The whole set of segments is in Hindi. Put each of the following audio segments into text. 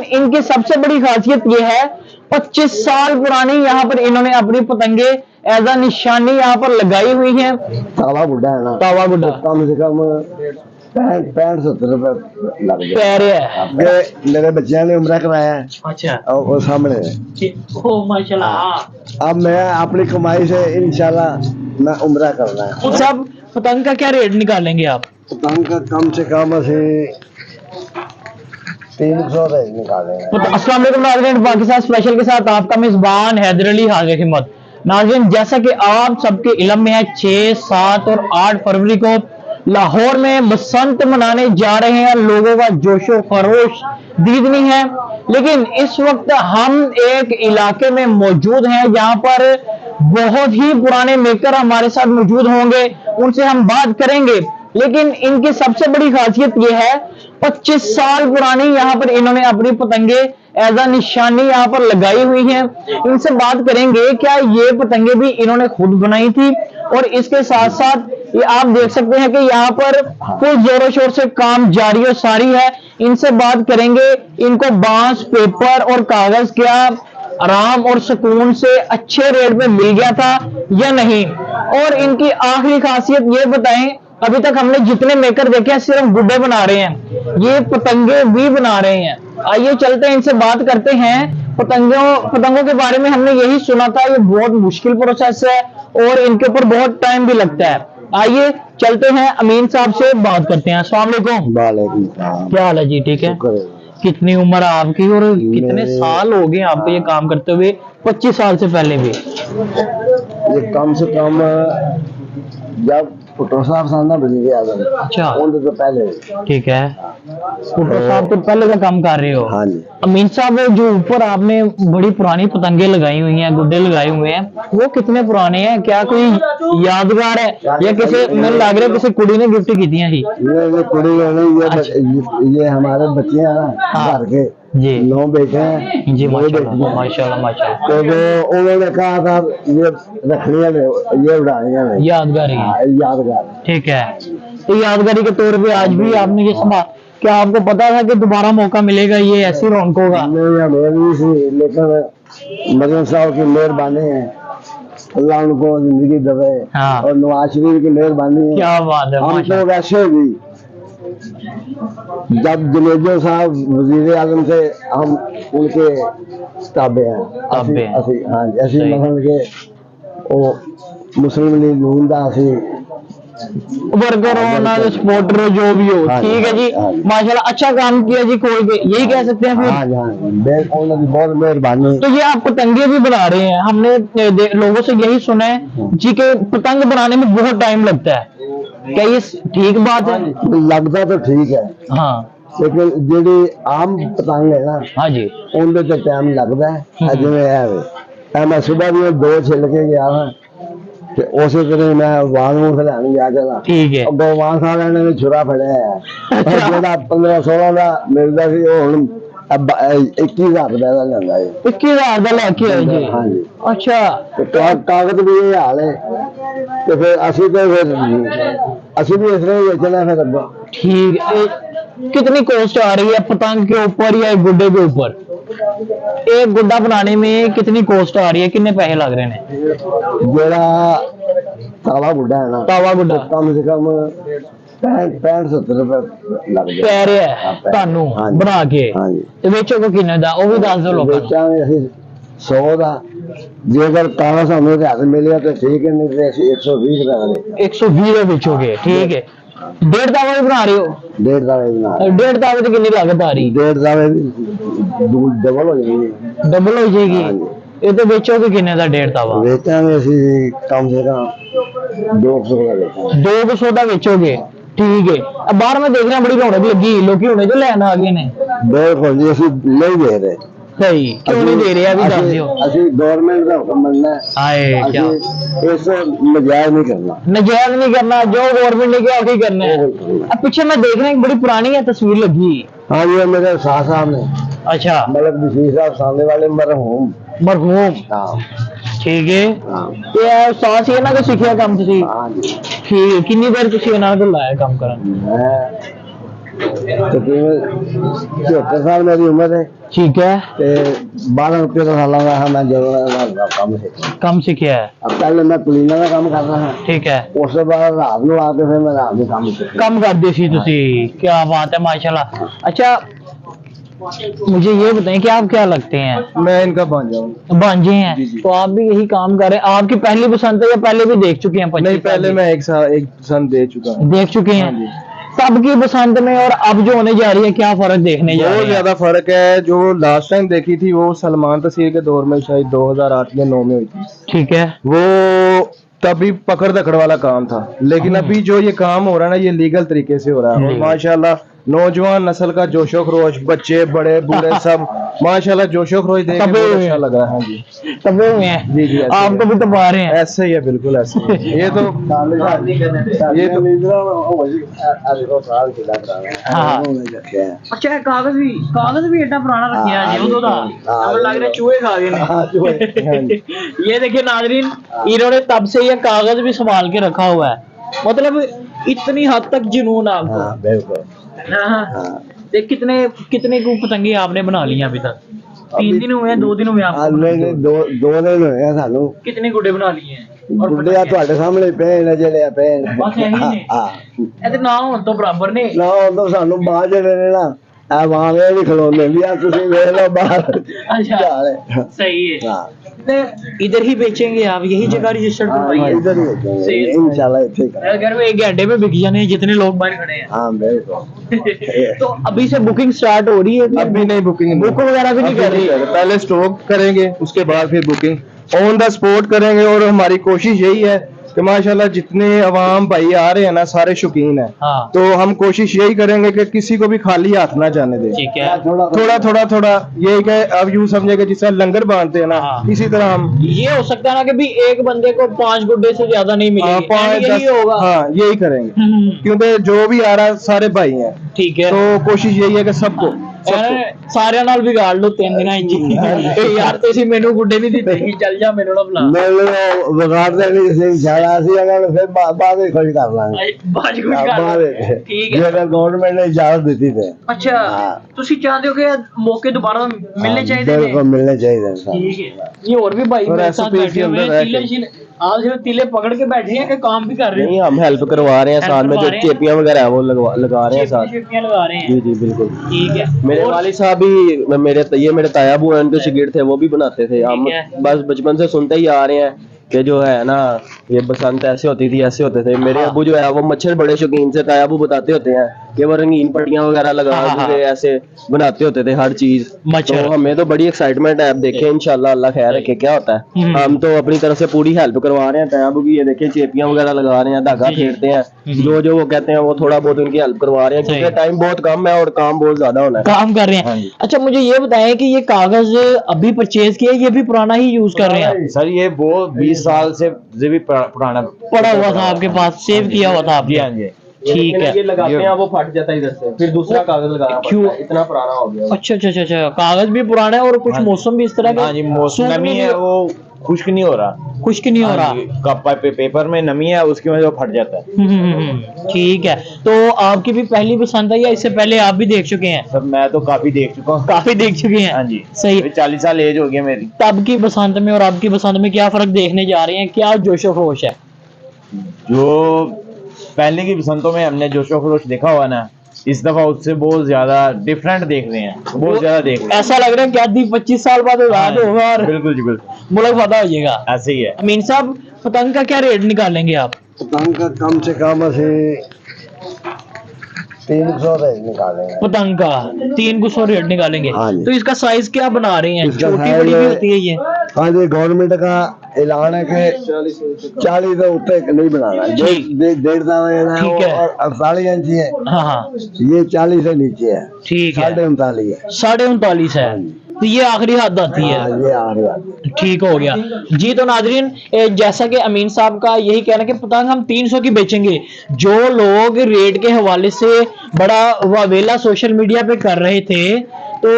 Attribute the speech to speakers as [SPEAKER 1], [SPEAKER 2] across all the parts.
[SPEAKER 1] इनकी सबसे बड़ी खासियत ये है 25 साल पुरानी यहाँ पर इन्होंने अपनी पतंगे एज अ निशानी यहाँ पर लगाई हुई है।
[SPEAKER 2] तावा गुड्डा है ना,
[SPEAKER 1] तावा गुड्डा
[SPEAKER 2] तो कम से कम 65-70 रुपए लग
[SPEAKER 1] गए।
[SPEAKER 2] मेरे बच्चे ने उम्र कराया है।
[SPEAKER 1] अच्छा,
[SPEAKER 2] और वो सामने है।
[SPEAKER 1] ओ माशाल्लाह।
[SPEAKER 2] अब मैं अपनी कमाई से इंशाल्लाह मैं उम्र करना है।
[SPEAKER 1] सब पतंग का क्या रेट निकालेंगे आप?
[SPEAKER 2] पतंग का कम से कम असे 300 निकालेंगे।
[SPEAKER 1] अस्सलाम वालेकुम नाज़रीन, पाकिस्तान स्पेशल के साथ आपका मेजबान हैदर अली हाजिर हिम्मत। नाज़रीन, जैसा कि आप सबके इल्म में है, 6, 7 और 8 फरवरी को लाहौर में बसंत मनाने जा रहे हैं। लोगों का जोशो खरोश दीदनी है। लेकिन इस वक्त हम एक इलाके में मौजूद हैं जहां पर बहुत ही पुराने मेकर हमारे साथ मौजूद होंगे, उनसे हम बात करेंगे। लेकिन इनकी सबसे बड़ी खासियत यह है 25 साल पुरानी यहाँ पर इन्होंने अपनी पतंगे एज अ निशानी यहाँ पर लगाई हुई है। इनसे बात करेंगे क्या ये पतंगे भी इन्होंने खुद बनाई थी, और इसके साथ साथ ये आप देख सकते हैं कि यहाँ पर फुल जोरों शोर से काम जारी और सारी है। इनसे बात करेंगे इनको बांस, पेपर और कागज क्या आराम और सुकून से अच्छे रेट में मिल गया था या नहीं, और इनकी आखिरी खासियत ये बताएं। अभी तक हमने जितने मेकर देखे हैं सिर्फ गुड्डे बना रहे हैं, ये पतंगे भी बना रहे हैं। आइए चलते हैं, इनसे बात करते हैं। पतंगों के बारे में हमने यही सुना था, ये बहुत मुश्किल प्रोसेस है और इनके ऊपर बहुत टाइम भी लगता है। आइए चलते हैं, अमीन साहब से बात करते हैं। अस्सलाम वालेकुम। क्या हाल है जी? ठीक है। कितनी उम्र है आपकी और कितने साल हो गए आपको ये काम करते हुए? 25 साल से पहले भी?
[SPEAKER 2] ये कम से कम जब भुट्टो साहब सामना बनी गया।
[SPEAKER 1] अच्छा,
[SPEAKER 2] तो पहले।
[SPEAKER 1] ठीक है, भुट्टो साहब तो पहले का काम कर रहे हो।
[SPEAKER 2] हाँ जी।
[SPEAKER 1] अमीन साहब, जो ऊपर आपने बड़ी पुरानी पतंगे लगाई हुई हैं, गुड्डे लगाए हुए हैं, वो कितने पुराने हैं? क्या कोई यादगार है या किसी मैंने लग रहा है किसी कुड़ी ने गिफ्ट की थी?
[SPEAKER 2] ये कुड़ी नहीं, ये हमारे बच्चे हैं ना घर के
[SPEAKER 1] जी,
[SPEAKER 2] 9 बेटे हैं
[SPEAKER 1] जी। माशाल्लाह माशाल्लाह माशाल्लाह।
[SPEAKER 2] तो वो उन्होंने कहा था ये रखनी है, ये उड़ानी है,
[SPEAKER 1] यादगारी है।
[SPEAKER 2] यादगार।
[SPEAKER 1] ठीक है, तो यादगारी के तौर पे आज भी आपने ये संभाल, क्या आपको पता था कि दोबारा मौका मिलेगा ये ऐसी रौनक होगा?
[SPEAKER 2] नहीं, लेकिन मदन साहब की मेहरबानी है, अल्लाह उनको जिंदगी दे।
[SPEAKER 1] हाँ।
[SPEAKER 2] और नवाज शरीफ की मेहरबानी है।
[SPEAKER 1] क्या बात है।
[SPEAKER 2] हम तो वैसे भी जब जुनेजो साहब वजीर आजम थे, हम उनके ताबे हैं। हाँ जी, ऐसी मतलब के वो मुस्लिम लीग नून दा
[SPEAKER 1] वर्कर हो ना, सपोर्टर हो, जो भी हो। ठीक है जी, माशाल्लाह अच्छा काम किया जी खोल के, यही कह सकते हैं फिर।
[SPEAKER 2] बहुत मेहरबानी।
[SPEAKER 1] तो ये आप पतंगे भी बना रहे हैं, हमने लोगों से यही सुना है जी के पतंग बनाने में बहुत टाइम लगता है, क्या ये ठीक बात है?
[SPEAKER 2] लगता तो ठीक है,
[SPEAKER 1] हाँ,
[SPEAKER 2] लेकिन जेडी आम पतंग है ना,
[SPEAKER 1] हाँ जी,
[SPEAKER 2] उनके तो टाइम लगता है। जिम्मे मैं सुबह भी 2 छिल के गया उसे तरह मैं वांग लैन गया चला।
[SPEAKER 1] ठीक है।
[SPEAKER 2] गौवान साहब ने छुरा फड़िया है, जो 15-16 का मिलता सी 21,000 रुपए का लेंदा है।
[SPEAKER 1] 21,000 का लेके आए जी?
[SPEAKER 2] हाँ जी।
[SPEAKER 1] अच्छा,
[SPEAKER 2] कागज भी ये हाल है, तो फिर असि तो असि भी इस तरह बेचना है फिर। ठीक
[SPEAKER 1] है, कितनी कॉस्ट आ रही है पतंग के ऊपर या गुड्डे के ऊपर? एक गुड्डा बनाने में कितनी कॉस्ट आ रही है, कितने पैसे लग रहे हैं?
[SPEAKER 2] जरा तावा गुड्डा है ना,
[SPEAKER 1] तावा गुड्डा
[SPEAKER 2] कम से कम 65-70 रुपए लग
[SPEAKER 1] पै रहा है ਤੁਹਾਨੂੰ बना के। ਤੇ ਵੇਚੋਗੇ ਕਿੰਨੇ ਦਾ ਉਹ ਵੀ ਦੱਸ ਦਿਓ ਲੋਕਾਂ ਨੂੰ।
[SPEAKER 2] ਵੇਚਾਂਗੇ ਅਸੀਂ 100 ਦਾ, जेकर तावा सामने हाथ मिलेगा तो ठीक है, नहीं तो 120 रुपए
[SPEAKER 1] 120 ਦਾ ਵੇਚੋਗੇ। ठीक है, 1.5 तावा भी बना रहे हो?
[SPEAKER 2] 1.5 तावे बना।
[SPEAKER 1] 1.5 तावे की कितनी लागत आ रही?
[SPEAKER 2] 1.5 तावे डबल हो जाएगी।
[SPEAKER 1] डबल हो जाएगी। ये तो बेचोगे किन्ने का 1.5 तावा?
[SPEAKER 2] बेचांगे ਅਸੀਂ कम से कम 200 का बेचांगे।
[SPEAKER 1] 200 का बेचोगे? ठीक है। अब बाहर में देख रहे हैं बड़ी रौनक लगी, लोग होने जो लेना आ गए ने।
[SPEAKER 2] बिल्कुल जी, ਅਸੀਂ नहीं दे रहे।
[SPEAKER 1] सही, क्यों नहीं दे रहे अभी दस दियो।
[SPEAKER 2] ਅਸੀਂ गवर्नमेंट का हुक्म मनना है।
[SPEAKER 1] हाय क्या,
[SPEAKER 2] इससे नजायज नहीं करना।
[SPEAKER 1] नजायज नहीं करना, जो गवर्नमेंट ने किया वही करना है। अब पीछे मैं देख रहा हूँ बड़ी पुरानी है तस्वीर लगी।
[SPEAKER 2] हाँ जी, मेरे साथ सामने।
[SPEAKER 1] अच्छा,
[SPEAKER 2] मतलब बशीर साहब सामने वाले मरहूम।
[SPEAKER 1] हाँ, ठीक है। ये साथ ही ना को सीखिया काम तुसी?
[SPEAKER 2] हाँ जी।
[SPEAKER 1] ठीक, कितनी देर तुसी इन्हां को लाया काम करन?
[SPEAKER 2] तकरीबन 74 साल मेरी उम्र है
[SPEAKER 1] ठीक है।
[SPEAKER 2] ते 12 रुपये का साल का है। मैं जरूर काम से
[SPEAKER 1] कम सीखा है।
[SPEAKER 2] अब पहले मैं पुलिना का काम करता था,
[SPEAKER 1] ठीक है।
[SPEAKER 2] उसके बाद रात में आके फिर मैं रात में काम सीखा।
[SPEAKER 1] कम कर दी थी तुसी। क्या बात है माशाल्लाह। अच्छा मुझे ये बताएं कि आप क्या लगते हैं?
[SPEAKER 2] मैं इनका भांजा हूँ।
[SPEAKER 1] भांजे हैं।
[SPEAKER 2] जी, जी।
[SPEAKER 1] तो आप भी यही काम कर रहे हैं। आपकी पहली पसंद है या पहले भी देख चुके हैं? 25
[SPEAKER 2] नहीं, पहले मैं एक पसंद दे चुका हूँ।
[SPEAKER 1] देख चुके
[SPEAKER 2] हाँ जी।
[SPEAKER 1] हैं। तब की पसंद में और अब जो होने जा रही है क्या फर्क देखने जा रहे
[SPEAKER 2] बहुत
[SPEAKER 1] हैं?
[SPEAKER 2] ज्यादा फर्क है। जो लास्ट टाइम देखी थी वो सलमान तसीर के दौर में शायद 2008 या 9 में हुई थी।
[SPEAKER 1] ठीक है।
[SPEAKER 2] वो तभी पकड़ दकड़ वाला काम था, लेकिन अभी जो ये काम हो रहा है ना, ये लीगल तरीके से हो रहा है। और माशाल्लाह नौजवान नस्ल का जोशो खरोश, बच्चे बड़े बूढ़े सब माशाल्लाह जोशो खरोश देख के बहुत अच्छा लगा है। हाँ जी,
[SPEAKER 1] तबे हुए हैं।
[SPEAKER 2] जी जी,
[SPEAKER 1] आपको भी तो पा रहे हैं।
[SPEAKER 2] ऐसे ही है, बिल्कुल ऐसे ही है। ये तो
[SPEAKER 1] हाँ। अच्छा कागज भी इतना पुराना रखा है जी, हमें लग रहा है चूहे खा गए। ये देखिए नाजरीन, इन्होंने तब से ये कागज भी संभाल के रखा हुआ है। मतलब इतनी हद तक जुनून आपको।
[SPEAKER 2] बिल्कुल।
[SPEAKER 1] हाँ। देख कितने कितने को पतंगे आपने बना लिए अभी तक? 3 दिन हुए हैं, 2 दिन हुए आपको?
[SPEAKER 2] नहीं, 2 दिन हुए हैं सानू।
[SPEAKER 1] कितने गुड्डे बना लिए हैं? और
[SPEAKER 2] गुड्डे आ ਤੁਹਾਡੇ ਸਾਹਮਣੇ ਪਏ ਨੇ ਜਿਹੜੇ ਆ ਪਏ ਨੇ।
[SPEAKER 1] बस यही ने। ਇਹ ਤੇ ਨਾ ਹੋਣ ਤੋਂ ਬਰਾਬਰ ਨੇ।
[SPEAKER 2] ਨਾ ਉਹ ਤਾਂ ਸਾਨੂੰ ਬਾਹਰ ਜਿਹੜੇ ਨੇ ਨਾ ਆ ਵਾਂਗੇ ਵੀ ਖਲੋਨੇ ਵੀ ਆ, ਤੁਸੀਂ ਵੇਖ ਲਓ ਬਾਹਰ।
[SPEAKER 1] अच्छा सही है।
[SPEAKER 2] हाँ।
[SPEAKER 1] तो इधर ही बेचेंगे आप? यही जगह रजिस्टर्ड करवाई है?
[SPEAKER 2] इधर ही बेचेंगे इंशाल्लाह, इतने ही करेंगे।
[SPEAKER 1] अगर वो 1 घंटे में बिक जाने जितने लोग बाहर खड़े हैं।
[SPEAKER 2] हाँ बिल्कुल।
[SPEAKER 1] तो अभी से बुकिंग स्टार्ट हो रही है?
[SPEAKER 2] अभी नहीं, बुकिंग
[SPEAKER 1] बुक वगैरह भी नहीं कर रही?
[SPEAKER 2] पहले स्टॉक करेंगे, उसके बाद फिर बुकिंग ऑन द स्पॉट करेंगे। और हमारी कोशिश यही है कि माशाल्लाह जितने अवाम भाई आ रहे हैं ना, सारे शौकीन हैं।
[SPEAKER 1] हाँ।
[SPEAKER 2] तो हम कोशिश यही करेंगे कि किसी को भी खाली हाथ ना जाने दें।
[SPEAKER 1] ठीक है।
[SPEAKER 2] थोड़ा यही कि अब यूं समझे कि जिस तरह लंगर बांधते हैं ना,
[SPEAKER 1] हाँ।
[SPEAKER 2] इसी तरह हम
[SPEAKER 1] ये हो सकता है ना कि भी एक बंदे को 5 गुड्डे से ज्यादा नहीं मिलेंगे?
[SPEAKER 2] 5
[SPEAKER 1] यही
[SPEAKER 2] 10
[SPEAKER 1] होगा।
[SPEAKER 2] हाँ यही करेंगे, क्योंकि जो भी आ रहा है सारे भाई हैं।
[SPEAKER 1] ठीक है।
[SPEAKER 2] तो कोशिश यही है कि सबको
[SPEAKER 1] ਸਾਰਿਆਂ ਨਾਲ ਵਿਗਾੜ ਲਓ 3 ਦਿਨਾਂ ਵਿੱਚ। ਯਾਰ ਤੁਸੀਂ ਮੈਨੂੰ ਗੁੱਡੇ ਨਹੀਂ ਦਿੱਤੇ ਕਿ ਚੱਲ ਜਾ ਮੈਨੂੰ ਨਾ ਬੁਲਾ।
[SPEAKER 2] ਮੈਨੂੰ ਵਿਗਾੜਦੇ ਨਹੀਂ ਸੀ, ਜ਼ਿਆਦਾ ਸੀ ਉਹਨਾਂ ਨੂੰ ਫਿਰ ਬਾਅਦ ਵਿੱਚ ਖੁਸ਼ ਕਰ ਲਾਂਗੇ।
[SPEAKER 1] ਬਾਅਦ ਵਿੱਚ ਕਰ ਲਾਂਗੇ। ਠੀਕ ਹੈ।
[SPEAKER 2] ਜੇ ਗਵਰਨਮੈਂਟ ਨੇ ਇਜਾਜ਼ਤ ਦਿੱਤੀ ਤੇ।
[SPEAKER 1] ਅੱਛਾ ਤੁਸੀਂ ਚਾਹੁੰਦੇ ਹੋ ਕਿ ਮੌਕੇ ਦੁਬਾਰਾ ਮਿਲਣੇ ਚਾਹੀਦੇ ਨੇ?
[SPEAKER 2] ਬਿਲकुल मिलने चाहिए।
[SPEAKER 1] ठीक है। ये और भी भाई मेरे साथ बैठे हुए हैं, तिले आप जो तिले पकड़ के बैठे हैं कि काम भी कर रहे हैं?
[SPEAKER 2] नहीं, हम हेल्प करवा रहे हैं, साथ में जो चेपियां वगैरह है वो लगा रहे हैं साथ।
[SPEAKER 1] चेपियां लगा रहे हैं।
[SPEAKER 2] जी जी बिल्कुल।
[SPEAKER 1] ठीक है।
[SPEAKER 2] मेरे वालिद साहब भी मेरे ताया अबू हैं, उनके शागिर्द थे, वो भी बनाते थे। हम बस बचपन से सुनते ही आ रहे हैं कि जो है ना ये बसंत ऐसे होती थी, ऐसे होते थे। मेरे अबू जो है वो मच्छर बड़े शौकीन से, ताया अबू बताते होते हैं कि वो रंगीन पट्टियां वगैरह लगा के ऐसे बनाते होते थे हर चीज। तो हमें तो बड़ी एक्साइटमेंट है, अब देखें इंशाल्लाह, अल्लाह खैर रखे क्या होता है। हम तो अपनी तरफ से पूरी हेल्प करवा रहे हैं। ताया अबू की ये देखें चेपियां वगैरह लगा रहे हैं, धागा फेरते हैं, जो वो कहते हैं वो थोड़ा बहुत उनकी हेल्प करवा रहे हैं, क्योंकि टाइम बहुत कम है और काम बहुत ज्यादा होना है।
[SPEAKER 1] काम कर रहे हैं। अच्छा मुझे ये बताएं कि ये कागज अभी परचेज किया, ये भी पुराना ही यूज कर रहे हैं?
[SPEAKER 2] सर ये वो 20 साल से भी पुराना
[SPEAKER 1] पड़ा हुआ था आपके पास, सेव किया हुआ था आपने?
[SPEAKER 2] हाँ जी।
[SPEAKER 1] ठीक है।
[SPEAKER 2] ये लगाते हैं वो फट जाता है इधर से, फिर दूसरा कागज लगाना पड़ता है, इतना पुराना हो गया।
[SPEAKER 1] अच्छा कागज भी पुराना है और कुछ मौसम भी इस तरह का।
[SPEAKER 3] हाँ जी, मौसम नमी है, वो खुश्क नहीं हो रहा।
[SPEAKER 1] खुश्क नहीं हो रहा?
[SPEAKER 3] पेपर में नमी है, उसकी वजह से फट जाता है।
[SPEAKER 1] ठीक है। तो आपकी भी पहली पसंद है या इससे पहले आप भी देख चुके हैं?
[SPEAKER 3] सर मैं तो काफी देख चुका हूँ।
[SPEAKER 1] काफी देख चुके हैं?
[SPEAKER 3] हाँ जी।
[SPEAKER 1] सही।
[SPEAKER 3] 40 साल एज हो गया मेरी।
[SPEAKER 1] तब की पसंद में और आपकी पसंद में क्या फर्क देखने जा रहे हैं? क्या जोशो खरोश है?
[SPEAKER 3] जो पहले की पसंदों में हमने जोशो खरोश देखा हुआ ना, इस दफा उससे बहुत ज्यादा डिफरेंट देख रहे हैं, बहुत ज्यादा देख रहे हैं।
[SPEAKER 1] ऐसा लग रहा है क्या 25 साल बाद होगा और
[SPEAKER 3] बिल्कुल जी बिल्कुल
[SPEAKER 1] मुल्क फतह हो जाएगा।
[SPEAKER 3] ऐसे ही है।
[SPEAKER 1] अमीन साहब पतंग का क्या रेट निकालेंगे आप?
[SPEAKER 2] पतंग का कम से कम असे 300 निकालेंगे।
[SPEAKER 1] पतंग का 300 रेट निकालेंगे?
[SPEAKER 2] हाँ जी।
[SPEAKER 1] तो इसका साइज क्या बना रहे हैं?
[SPEAKER 2] इसका
[SPEAKER 1] छोटी बड़ी भी होती है ये?
[SPEAKER 2] हाँ जी, गवर्नमेंट का ऐलान है कि 40 से ऊपर नहीं बनाना है। 1.5
[SPEAKER 1] ठीक है।
[SPEAKER 2] और 48 इंच है।
[SPEAKER 1] हाँ
[SPEAKER 2] ये 40 से नीचे है।
[SPEAKER 1] ठीक है।
[SPEAKER 2] 39.5 है।
[SPEAKER 1] 39.5 है। तो ये आखिरी हद आती है।
[SPEAKER 2] हाँ, ये आ गया।
[SPEAKER 1] ठीक हो गया जी। तो नाजरीन जैसा कि अमीन साहब का यही कहना कि पतंग हम 300 की बेचेंगे। जो लोग रेट के हवाले से बड़ा वावेला सोशल मीडिया पे कर रहे थे, तो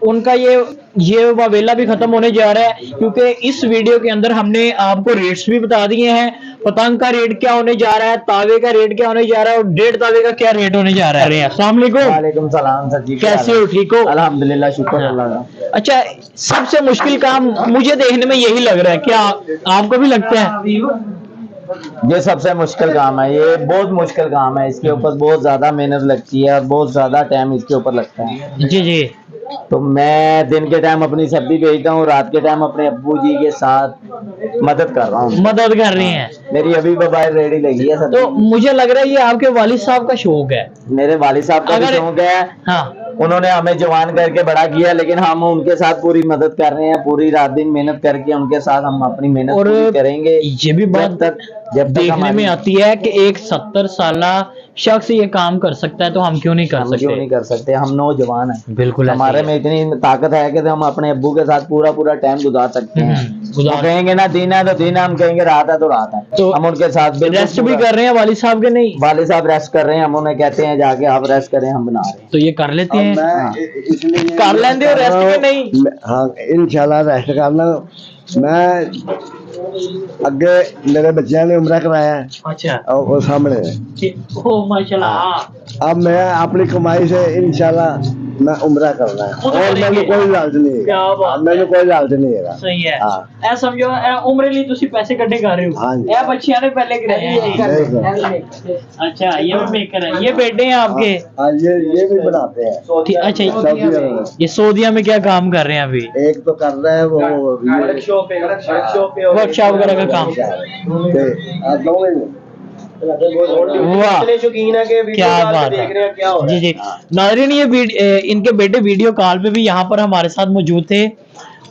[SPEAKER 1] उनका ये वावेला भी खत्म होने जा रहा है, क्योंकि इस वीडियो के अंदर हमने आपको रेट्स भी बता दिए हैं पतंग का रेट क्या होने जा रहा है, तावे का रेट क्या होने जा रहा है और 1.5 तावे का क्या रेट होने जा रहा है। अस्सलाम वालेकुम।
[SPEAKER 2] वालेकुम सलाम सर जी,
[SPEAKER 1] कैसे हो, ठीक हो?
[SPEAKER 2] अल्हम्दुलिल्लाह, शुक्र अल्लाह का।
[SPEAKER 1] अच्छा, सबसे मुश्किल काम मुझे देखने में यही लग रहा है, क्या आपको भी लगता है?
[SPEAKER 4] ये सबसे मुश्किल काम है, ये बहुत मुश्किल काम है। इसके ऊपर बहुत ज्यादा मेहनत लगती है और बहुत ज्यादा टाइम इसके ऊपर लगता है।
[SPEAKER 1] जी जी।
[SPEAKER 4] तो मैं दिन के टाइम अपनी सब्जी बेचता हूँ, रात के टाइम अपने अब्बू जी के साथ मदद कर रहा हूँ।
[SPEAKER 1] मदद कर रही हैं।
[SPEAKER 4] मेरी अभी मोबाइल रेडी लगी है सर।
[SPEAKER 1] तो मुझे लग रहा है ये आपके वालिद साहब का शौक है।
[SPEAKER 4] मेरे वालिद साहब का भी
[SPEAKER 1] अगर-
[SPEAKER 4] शौक है।
[SPEAKER 1] हाँ,
[SPEAKER 4] उन्होंने हमें जवान करके बड़ा किया, लेकिन हम उनके साथ पूरी मदद कर रहे हैं। पूरी रात दिन मेहनत करके उनके साथ हम अपनी मेहनत
[SPEAKER 1] और
[SPEAKER 4] पूरी करेंगे।
[SPEAKER 1] ये भी बात
[SPEAKER 4] जब तक
[SPEAKER 1] देखने
[SPEAKER 4] हमारी-
[SPEAKER 1] में आती है कि एक 70 साला शख्स ये काम कर सकता है, तो हम क्यों नहीं कर
[SPEAKER 4] हम क्यों नहीं
[SPEAKER 1] सकते?
[SPEAKER 4] कर सकते? हम नौजवान हैं,
[SPEAKER 1] बिल्कुल ऐसे
[SPEAKER 4] हमारे
[SPEAKER 1] ही
[SPEAKER 4] में इतनी ताकत है कि हम अपने अब्बू के साथ पूरा पूरा टाइम गुजार सकते हैं।
[SPEAKER 1] गुजार-
[SPEAKER 4] वो कहेंगे ना दिन है तो दिन है, हम कहेंगे रात है तो रात है।
[SPEAKER 1] तो
[SPEAKER 4] हम उनके साथ बिल्कुल
[SPEAKER 1] रेस्ट भी
[SPEAKER 4] पूरा-
[SPEAKER 1] कर रहे हैं वालिद साहब के, नहीं?
[SPEAKER 4] वाले साहब रेस्ट कर रहे हैं, हम उन्हें कहते हैं जाके आप रेस्ट करें, हम बना रहे हैं।
[SPEAKER 1] तो ये कर लेते हैं,
[SPEAKER 5] इसलिए
[SPEAKER 1] कर लेंदे हो रेस्ट में? नहीं,
[SPEAKER 5] हाँ इंशाल्लाह रेस्ट करना। मैं अगे मेरे बच्चों ने उम्र कराया है
[SPEAKER 1] अच्छा,
[SPEAKER 5] और वो सामने है।
[SPEAKER 1] ओ माशाल्लाह।
[SPEAKER 5] अब मैं अपनी कमाई से इंशाल्लाह मैं उम्र करना है
[SPEAKER 1] खुद
[SPEAKER 5] और
[SPEAKER 1] करेंगे।
[SPEAKER 5] मैंने कोई लालच नहीं
[SPEAKER 1] क्या बात
[SPEAKER 5] है, मैंने कोई लालच नहीं है।
[SPEAKER 1] सही है।
[SPEAKER 5] हाँ।
[SPEAKER 1] ऐ समझो, ऐ उम्र ਲਈ ਤੁਸੀਂ ਪੈਸੇ ਇਕੱਠੇ ਕਰ ਰਹੇ ਹੋ।
[SPEAKER 5] हाँ जी।
[SPEAKER 1] ਇਹ ਬੱਚਿਆਂ ने पहले कराए हैं। अच्छा, ये भी मेकर है, ये बेटे हैं आपके?
[SPEAKER 5] हाँ ये भी बनाते हैं।
[SPEAKER 1] ठीक, अच्छा,
[SPEAKER 5] सऊदी अरब में।
[SPEAKER 1] ये सऊदीया में क्या काम कर रहे हैं अभी?
[SPEAKER 5] एक तो कर रहा है वो
[SPEAKER 1] वर्कशॉप वगैरह का काम।
[SPEAKER 5] दोनों ही।
[SPEAKER 1] वाह, क्या बात है। जी जी। नाज़रीन, इनके बेटे वीडियो कॉल पे भी यहाँ पर हमारे साथ मौजूद थे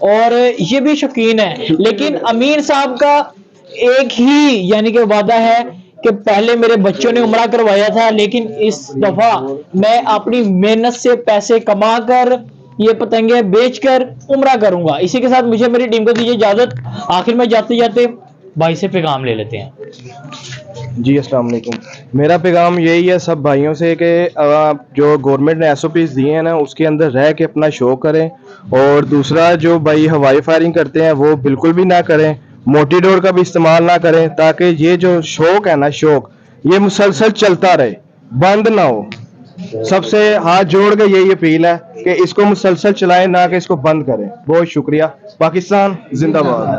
[SPEAKER 1] और ये भी शौकीन है, लेकिन अमीर साहब का एक ही यानी कि वादा है कि पहले मेरे बच्चों ने उम्रा करवाया था, लेकिन इस दफा मैं अपनी मेहनत से पैसे कमा कर ये पतंगे बेचकर उम्रा करूंगा। इसी के साथ मुझे मेरी टीम को दीजिए इजाजत। आखिर में जाते जाते भाई से पैगाम ले लेते हैं।
[SPEAKER 2] जी अस्सलाम वालेकुम। मेरा पैगाम यही है सब भाइयों से कि जो गवर्नमेंट ने SOPs दिए हैं ना, उसके अंदर रह के अपना शो करें। और दूसरा, जो भाई हवाई फायरिंग करते हैं वो बिल्कुल भी ना करें, मोटी डोर का भी इस्तेमाल ना करें, ताकि ये जो शौक है ना, शौक ये मुसलसल चलता रहे, बंद ना हो। सबसे हाथ जोड़ के यही अपील है कि इसको मुसलसल चलाएं, ना कि इसको बंद करें। बहुत शुक्रिया। पाकिस्तान जिंदाबाद।